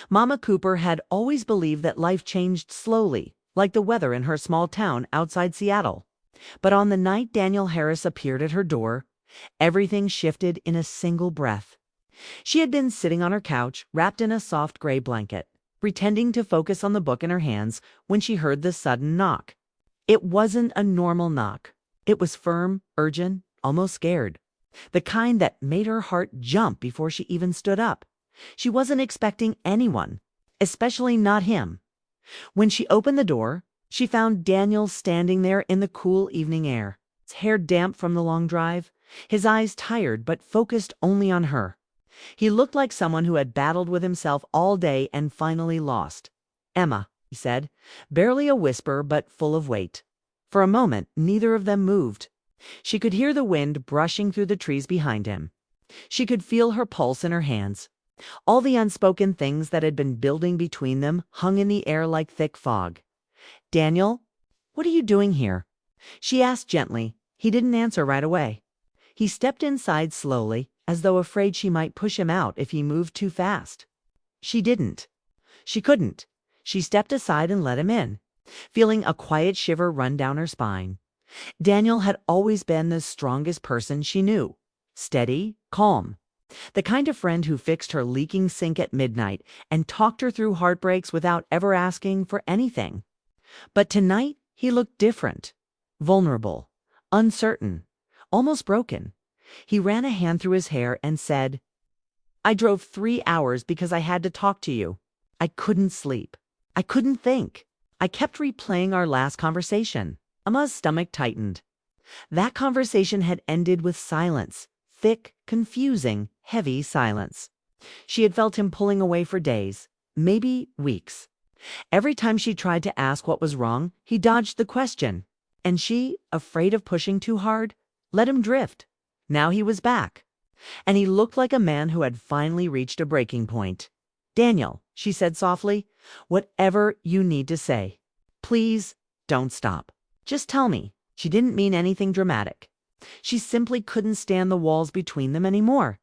Mama Cooper had always believed that life changed slowly, like the weather in her small town outside Seattle. But on the night Daniel Harris appeared at her door, everything shifted in a single breath. She had been sitting on her couch, wrapped in a soft gray blanket, pretending to focus on the book in her hands when she heard the sudden knock. It wasn't a normal knock. It was firm, urgent, almost scared. The kind that made her heart jump before she even stood up. She wasn't expecting anyone, especially not him. When she opened the door, she found Daniel standing there in the cool evening air, his hair damp from the long drive, his eyes tired but focused only on her. He looked like someone who had battled with himself all day and finally lost. "Emma," he said, barely a whisper but full of weight. For a moment, neither of them moved. She could hear the wind brushing through the trees behind him. She could feel her pulse in her hands. All the unspoken things that had been building between them hung in the air like thick fog. "Daniel, what are you doing here?" she asked gently. He didn't answer right away. He stepped inside slowly, as though afraid she might push him out if he moved too fast. She didn't. She couldn't. She stepped aside and let him in, feeling a quiet shiver run down her spine. Daniel had always been the strongest person she knew. Steady, calm. The kind of friend who fixed her leaking sink at midnight and talked her through heartbreaks without ever asking for anything. But tonight, he looked different. Vulnerable. Uncertain. Almost broken. He ran a hand through his hair and said, "I drove 3 hours because I had to talk to you. I couldn't sleep. I couldn't think. I kept replaying our last conversation." Emma's stomach tightened. That conversation had ended with silence. Thick, confusing, heavy silence. She had felt him pulling away for days, maybe weeks. Every time she tried to ask what was wrong, he dodged the question. And she, afraid of pushing too hard, let him drift. Now he was back. And he looked like a man who had finally reached a breaking point. "Daniel," she said softly, "whatever you need to say. Please don't stop. Just tell me." She didn't mean anything dramatic. She simply couldn't stand the walls between them anymore.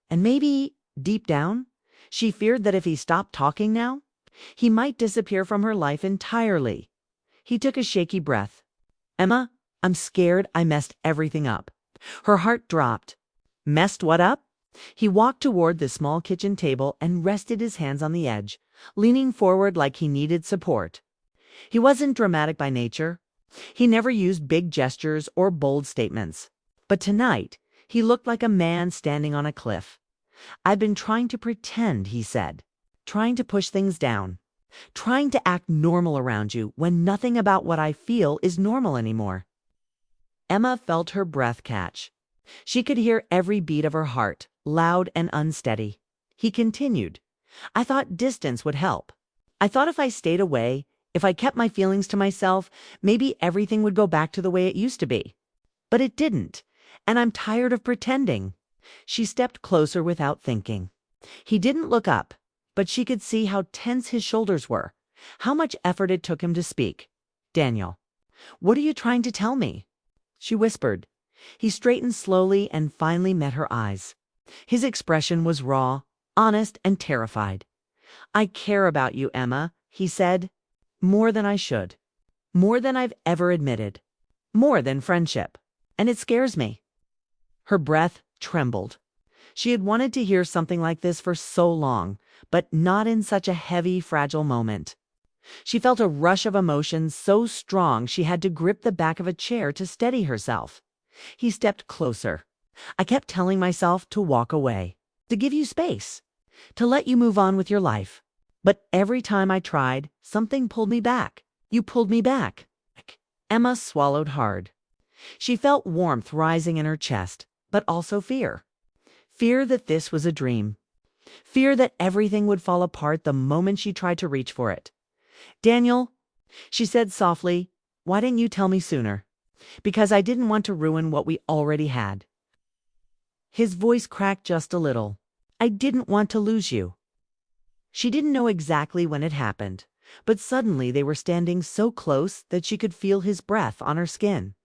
And maybe, deep down, she feared that if he stopped talking now, he might disappear from her life entirely. He took a shaky breath. "Emma, I'm scared I messed everything up." Her heart dropped. Messed what up? He walked toward the small kitchen table and rested his hands on the edge, leaning forward like he needed support. He wasn't dramatic by nature. He never used big gestures or bold statements. But tonight, he looked like a man standing on a cliff. "I've been trying to pretend," he said. "Trying to push things down. Trying to act normal around you when nothing about what I feel is normal anymore." Emma felt her breath catch. She could hear every beat of her heart, loud and unsteady. He continued, "I thought distance would help. I thought if I stayed away, if I kept my feelings to myself, maybe everything would go back to the way it used to be. But it didn't, and I'm tired of pretending." She stepped closer without thinking. He didn't look up, but she could see how tense his shoulders were, how much effort it took him to speak. "Daniel, what are you trying to tell me?" she whispered. He straightened slowly and finally met her eyes. His expression was raw, honest, and terrified. "I care about you, Emma," he said. "More than I should. More than I've ever admitted. More than friendship. And it scares me." Her breath trembled. She had wanted to hear something like this for so long, but not in such a heavy, fragile moment. She felt a rush of emotion so strong she had to grip the back of a chair to steady herself. He stepped closer. "I kept telling myself to walk away, to give you space, to let you move on with your life. But every time I tried, something pulled me back. You pulled me back." Emma swallowed hard. She felt warmth rising in her chest, but also fear. Fear that this was a dream. Fear that everything would fall apart the moment she tried to reach for it. "Daniel," she said softly, "why didn't you tell me sooner?" "Because I didn't want to ruin what we already had." His voice cracked just a little. "I didn't want to lose you." She didn't know exactly when it happened, but suddenly they were standing so close that she could feel his breath on her skin.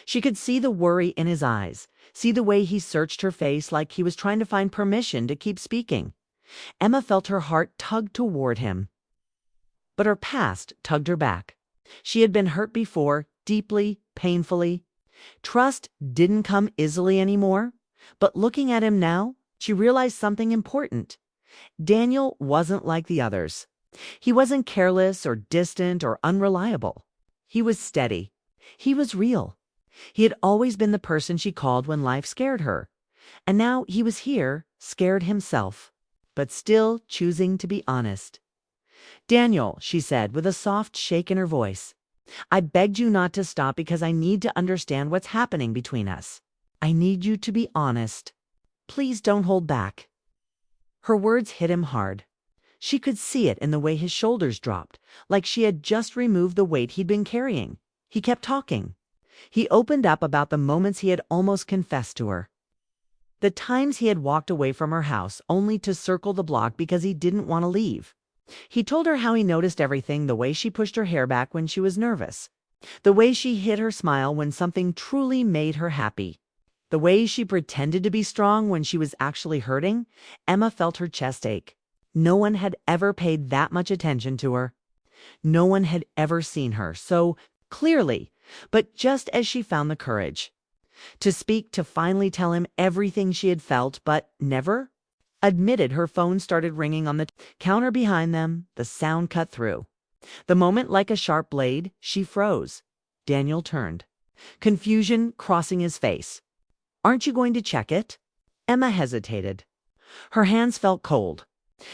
She could see the worry in his eyes, see the way he searched her face like he was trying to find permission to keep speaking. Emma felt her heart tug toward him, but her past tugged her back. She had been hurt before, deeply, painfully. Trust didn't come easily anymore, but looking at him now, she realized something important. Daniel wasn't like the others. He wasn't careless or distant or unreliable. He was steady. He was real. He had always been the person she called when life scared her. And now he was here, scared himself, but still choosing to be honest. "Daniel," she said with a soft shake in her voice, "I begged you not to stop because I need to understand what's happening between us. I need you to be honest. Please don't hold back." Her words hit him hard. She could see it in the way his shoulders dropped, like she had just removed the weight he'd been carrying. He kept talking. He opened up about the moments he had almost confessed to her. The times he had walked away from her house only to circle the block because he didn't want to leave. He told her how he noticed everything, the way she pushed her hair back when she was nervous, the way she hid her smile when something truly made her happy, the way she pretended to be strong when she was actually hurting. Emma felt her chest ache. No one had ever paid that much attention to her. No one had ever seen her so clearly, but just as she found the courage to speak, to finally tell him everything she had felt but never admitted, her phone started ringing on the counter behind them. The sound cut through. The moment, like a sharp blade, she froze. Daniel turned, confusion crossing his face. "Aren't you going to check it?" Emma hesitated. Her hands felt cold.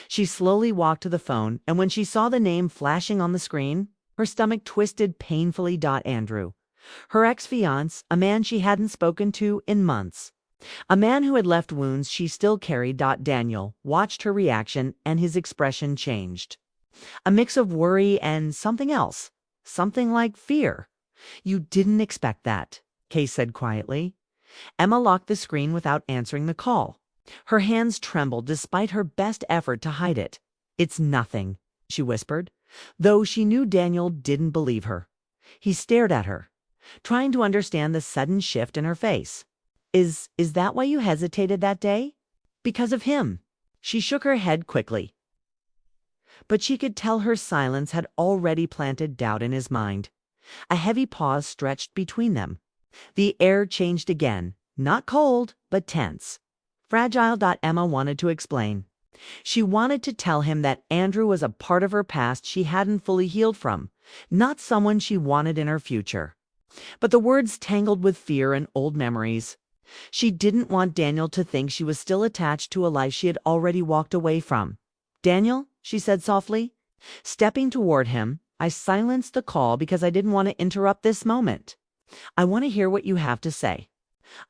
She slowly walked to the phone, and when she saw the name flashing on the screen, her stomach twisted painfully. Andrew. Her ex-fiance, a man she hadn't spoken to in months. A man who had left wounds she still carried. Daniel watched her reaction, and his expression changed. A mix of worry and something else. Something like fear. "You didn't expect that," Kay said quietly. Emma locked the screen without answering the call. Her hands trembled despite her best effort to hide it. "It's nothing," she whispered, though she knew Daniel didn't believe her. He stared at her, trying to understand the sudden shift in her face. Is that why you hesitated that day?" "Because of him." She shook her head quickly, but she could tell her silence had already planted doubt in his mind. A heavy pause stretched between them. The air changed again, not cold, but tense. Fragile. Emma wanted to explain. She wanted to tell him that Andrew was a part of her past she hadn't fully healed from, not someone she wanted in her future. But the words tangled with fear and old memories. She didn't want Daniel to think she was still attached to a life she had already walked away from. "Daniel," she said softly, stepping toward him, "I silenced the call because I didn't want to interrupt this moment. I want to hear what you have to say.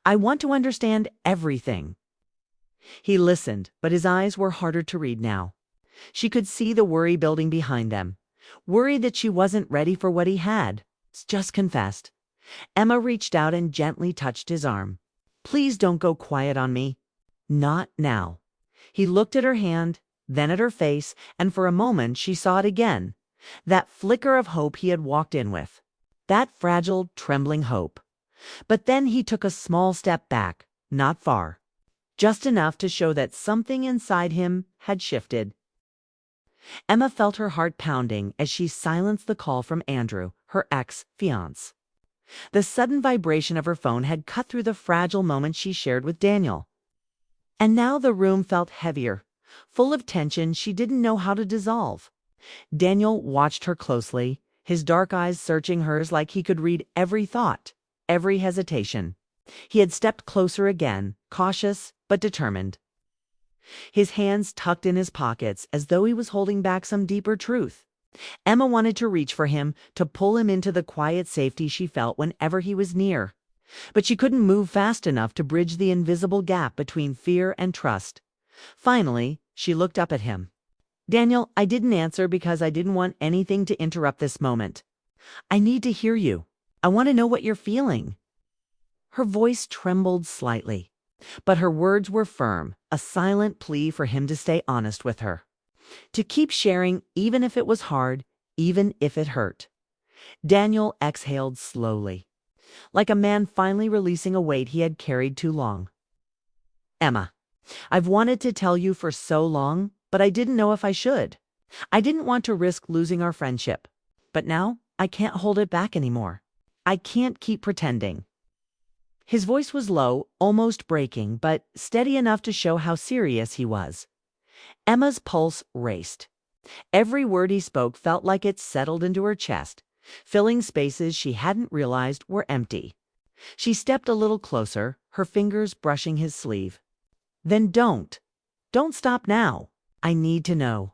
I want to understand everything." He listened, but his eyes were harder to read now. She could see the worry building behind them. Worry that she wasn't ready for what he had just confessed. Emma reached out and gently touched his arm. "Please don't go quiet on me." "Not now." He looked at her hand, then at her face, and for a moment she saw it again. That flicker of hope he had walked in with. That fragile, trembling hope. But then he took a small step back, not far. Just enough to show that something inside him had shifted. Emma felt her heart pounding as she silenced the call from Andrew, her ex-fiance. The sudden vibration of her phone had cut through the fragile moment she shared with Daniel. And now the room felt heavier, full of tension she didn't know how to dissolve. Daniel watched her closely, his dark eyes searching hers like he could read every thought, every hesitation. He had stepped closer again, cautious but determined. His hands tucked in his pockets as though he was holding back some deeper truth. Emma wanted to reach for him, to pull him into the quiet safety she felt whenever he was near. But she couldn't move fast enough to bridge the invisible gap between fear and trust. Finally, she looked up at him. "Daniel, I didn't answer because I didn't want anything to interrupt this moment. I need to hear you. I want to know what you're feeling." Her voice trembled slightly, but her words were firm, a silent plea for him to stay honest with her. To keep sharing, even if it was hard, even if it hurt. Daniel exhaled slowly, like a man finally releasing a weight he had carried too long. "Emma," I've wanted to tell you for so long, but I didn't know if I should. I didn't want to risk losing our friendship. But now, I can't hold it back anymore. I can't keep pretending." His voice was low, almost breaking, but steady enough to show how serious he was. Emma's pulse raced. Every word he spoke felt like it settled into her chest, filling spaces she hadn't realized were empty. She stepped a little closer, her fingers brushing his sleeve. "Then don't. Don't stop now. I need to know.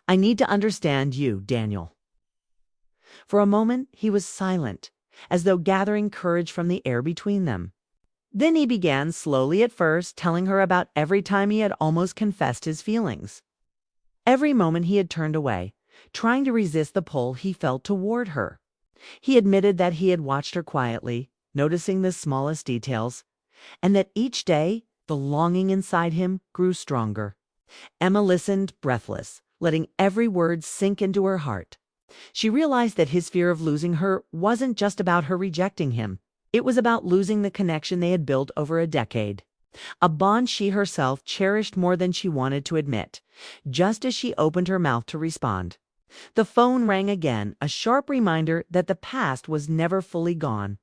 I need to understand you, Daniel." For a moment, he was silent, as though gathering courage from the air between them. Then he began, slowly at first, telling her about every time he had almost confessed his feelings. Every moment he had turned away, trying to resist the pull he felt toward her. He admitted that he had watched her quietly, noticing the smallest details, and that each day the longing inside him grew stronger. Emma listened, breathless, letting every word sink into her heart. She realized that his fear of losing her wasn't just about her rejecting him. It was about losing the connection they had built over a decade. A bond she herself cherished more than she wanted to admit, just as she opened her mouth to respond. The phone rang again, a sharp reminder that the past was never fully gone.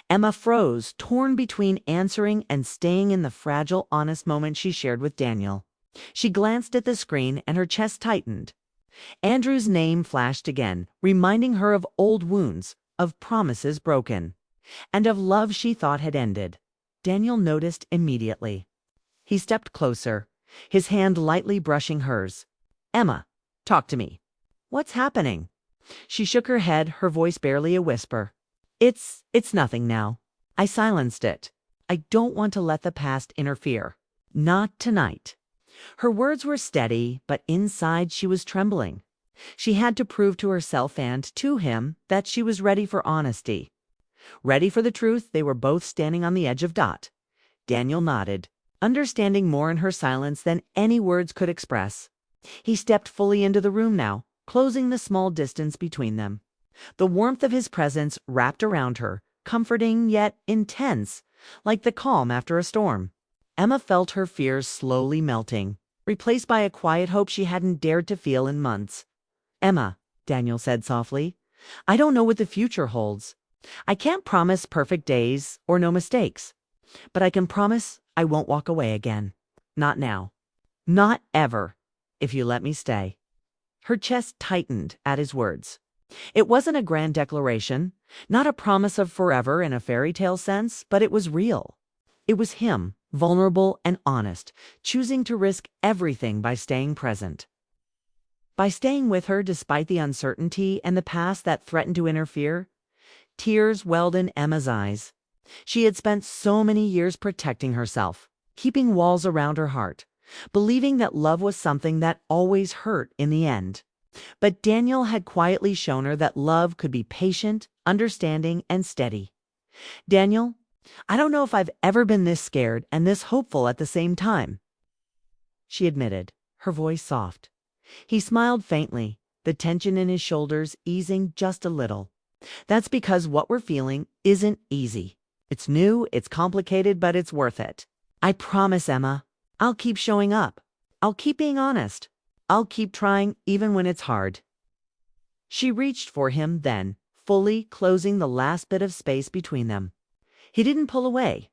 Emma froze, torn between answering and staying in the fragile, honest moment she shared with Daniel. She glanced at the screen and her chest tightened. Andrew's name flashed again, reminding her of old wounds, of promises broken, and of love she thought had ended. Daniel noticed immediately. He stepped closer, his hand lightly brushing hers. "Emma, talk to me. What's happening?" She shook her head, her voice barely a whisper. It's nothing now. I silenced it. I don't want to let the past interfere. Not tonight." Her words were steady, but inside she was trembling. She had to prove to herself and to him that she was ready for honesty. Ready for the truth. They were both standing on the edge of Dot. Daniel nodded, understanding more in her silence than any words could express. He stepped fully into the room now, closing the small distance between them. The warmth of his presence wrapped around her, comforting yet intense, like the calm after a storm. Emma felt her fears slowly melting, replaced by a quiet hope she hadn't dared to feel in months. "Emma," Daniel said softly, "I don't know what the future holds. I can't promise perfect days or no mistakes, but I can promise I won't walk away again. Not now. Not ever, if you let me stay." Her chest tightened at his words. It wasn't a grand declaration, not a promise of forever in a fairy tale sense, but it was real. It was him, vulnerable and honest, choosing to risk everything by staying present. By staying with her despite the uncertainty and the past that threatened to interfere. Tears welled in Emma's eyes. She had spent so many years protecting herself, keeping walls around her heart, believing that love was something that always hurt in the end. But Daniel had quietly shown her that love could be patient, understanding, and steady. "Daniel, I don't know if I've ever been this scared and this hopeful at the same time," she admitted, her voice soft. He smiled faintly, the tension in his shoulders easing just a little. "That's because what we're feeling isn't easy. It's new, it's complicated, but it's worth it. I promise, Emma, I'll keep showing up. I'll keep being honest. I'll keep trying even when it's hard." She reached for him then, fully closing the last bit of space between them. He didn't pull away.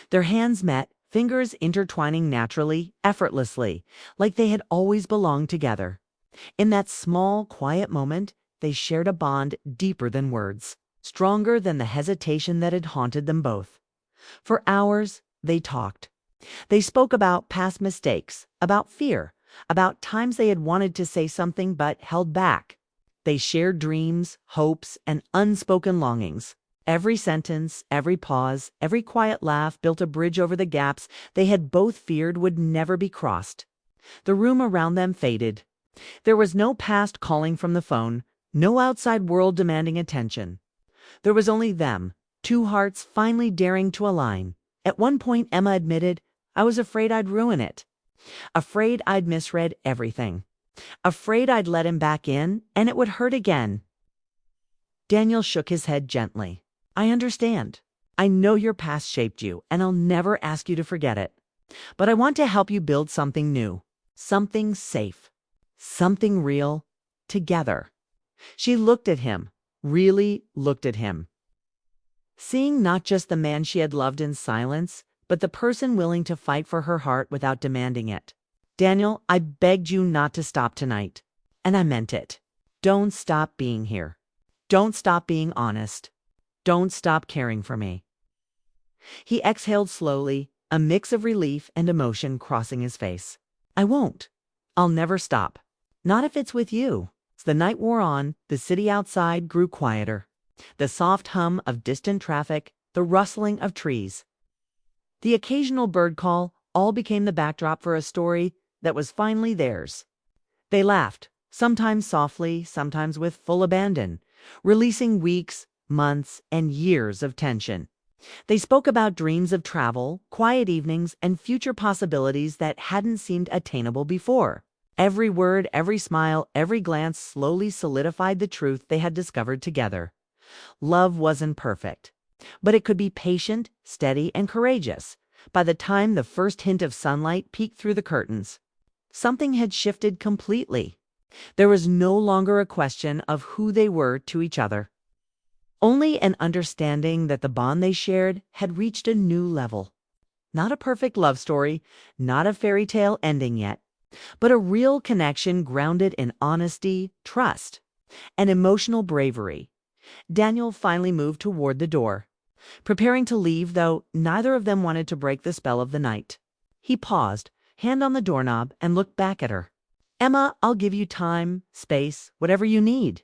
Their hands met, fingers intertwining naturally, effortlessly, like they had always belonged together. In that small, quiet moment, they shared a bond deeper than words, stronger than the hesitation that had haunted them both. For hours, they talked. They spoke about past mistakes, about fear, about times they had wanted to say something but held back. They shared dreams, hopes, and unspoken longings. Every sentence, every pause, every quiet laugh built a bridge over the gaps they had both feared would never be crossed. The room around them faded. There was no past calling from the phone, no outside world demanding attention. There was only them, two hearts finally daring to align. At one point, Emma admitted, "I was afraid I'd ruin it. Afraid I'd misread everything. Afraid I'd let him back in, and it would hurt again." Daniel shook his head gently. "I understand. I know your past shaped you, and I'll never ask you to forget it. But I want to help you build something new, something safe, something real, together. She looked at him, really looked at him, seeing not just the man she had loved in silence, but the person willing to fight for her heart without demanding it. Daniel, I begged you not to stop tonight. And I meant it. Don't stop being here. Don't stop being honest. Don't stop caring for me. He exhaled slowly, a mix of relief and emotion crossing his face. I won't. I'll never stop. Not if it's with you. As the night wore on, the city outside grew quieter. The soft hum of distant traffic, the rustling of trees, the occasional bird call all became the backdrop for a story that was finally theirs. They laughed, sometimes softly, sometimes with full abandon, releasing weeks, months, and years of tension. They spoke about dreams of travel, quiet evenings, and future possibilities that hadn't seemed attainable before. Every word, every smile, every glance slowly solidified the truth they had discovered together. Love wasn't perfect, but it could be patient, steady, and courageous. By the time the first hint of sunlight peeked through the curtains, something had shifted completely. There was no longer a question of who they were to each other, only an understanding that the bond they shared had reached a new level. Not a perfect love story, not a fairy tale ending yet, but a real connection grounded in honesty, trust, and emotional bravery. Daniel finally moved toward the door, preparing to leave, though neither of them wanted to break the spell of the night. He paused, hand on the doorknob, and looked back at her. Emma, I'll give you time, space, whatever you need.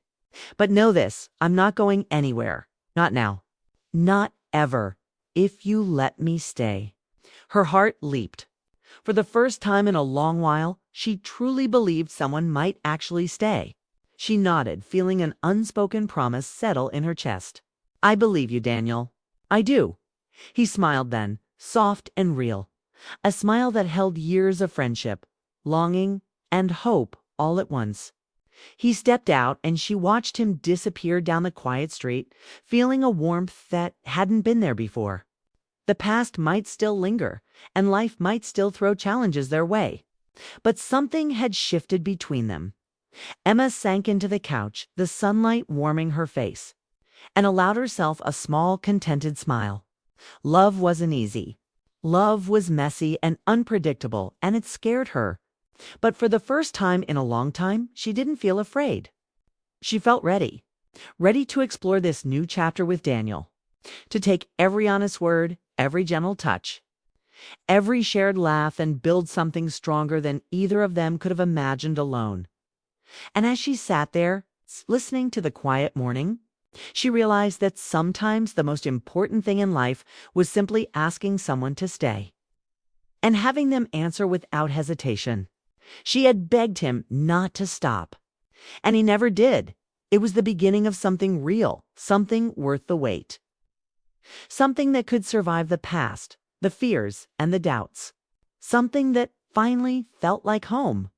But know this, I'm not going anywhere. Not now. Not ever. If you let me stay. Her heart leaped. For the first time in a long while, she truly believed someone might actually stay. She nodded, feeling an unspoken promise settle in her chest. I believe you, Daniel. I do. He smiled then, soft and real. A smile that held years of friendship, longing, and hope all at once. He stepped out, and she watched him disappear down the quiet street, feeling a warmth that hadn't been there before. The past might still linger, and life might still throw challenges their way. But something had shifted between them. Emma sank into the couch, the sunlight warming her face, and allowed herself a small, contented smile. Love wasn't easy. Love was messy and unpredictable, and it scared her. But for the first time in a long time, she didn't feel afraid. She felt ready. Ready to explore this new chapter with Daniel. To take every honest word, every gentle touch, every shared laugh, and build something stronger than either of them could have imagined alone. And as she sat there, listening to the quiet morning, she realized that sometimes the most important thing in life was simply asking someone to stay, and having them answer without hesitation. She had begged him not to stop, and he never did. It was the beginning of something real, something worth the wait. Something that could survive the past, the fears, and the doubts. Something that finally felt like home.